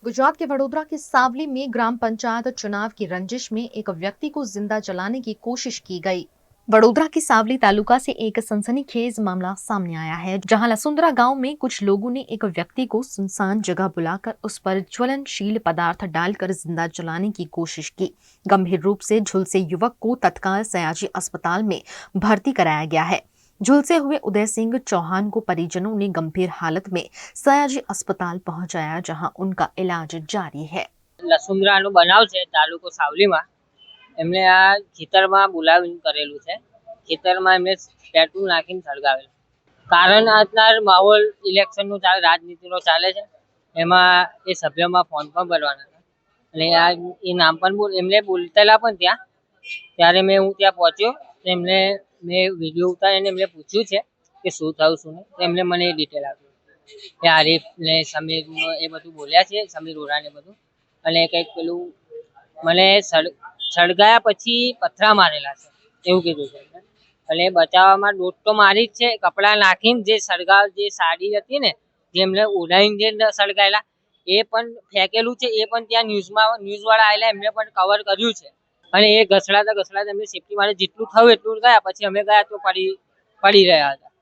गुजरात के वडोदरा के सावली में ग्राम पंचायत चुनाव की रंजिश में एक व्यक्ति को जिंदा जलाने की कोशिश की गई। वडोदरा के सावली तालुका से एक सनसनीखेज मामला सामने आया है, जहां लसुंदरा गांव में कुछ लोगों ने एक व्यक्ति को सुनसान जगह बुलाकर उस पर ज्वलनशील पदार्थ डालकर जिंदा जलाने की कोशिश की। गंभीर रूप से झुलसे युवक को तत्काल सयाजी अस्पताल में भर्ती कराया गया है। झुलसे हुए उदय सिंह चौहान को परिजनों ने गंभीर हालत में सयाजी अस्पताल पहुंचाया, जहां उनका इलाज जारी है। લસુંદરાનો બનાવ છે તાલુકો સાવલીમાં। એમને આ ખેતરમાં બોલાવીને કરેલું છે। ખેતરમાં એમને પેટ્રોલ નાખીને સળગાવેલું। કારણ આજના માહોલ ઇલેક્શનનો રાજનીતિનો ચાલે છે, એમાં એ સભ્યમાં ફોર્મ પણ ભરવાના હતા અને આ એ નામ પણ એમને બોલતેલા પણ ત્યાં ત્યારે હું ત્યાં પહોંચ્યો તો એમને મેં વિડીયો ઉતારીને એમને પૂછ્યું છે કે શું થયું શું નહીં, તો એમને મને એ ડિટેલ આપી કે આરીફ ને સમીર એ બધું બોલ્યા છે, સમીર ઓરાને બધું, અને કંઈક પેલું મને સળગાયા પછી પથરા મારેલા છે એવું કીધું છે। અને બચાવવામાં દોટ તો મારી જ છે, કપડાં નાખીને જે જે સાડી હતી ને જે એમને ઉડાઈને જે સળગાયેલા એ પણ ફેંકેલું છે, એ પણ ત્યાં ન્યૂઝવાળા આવેલા એમને પણ કવર કર્યું છે। અને એ ઘસડાતા એમને સેફટી માટે જેટલું થયું એટલું ગયા, પછી અમે ગયા તો પડી રહ્યા હતા।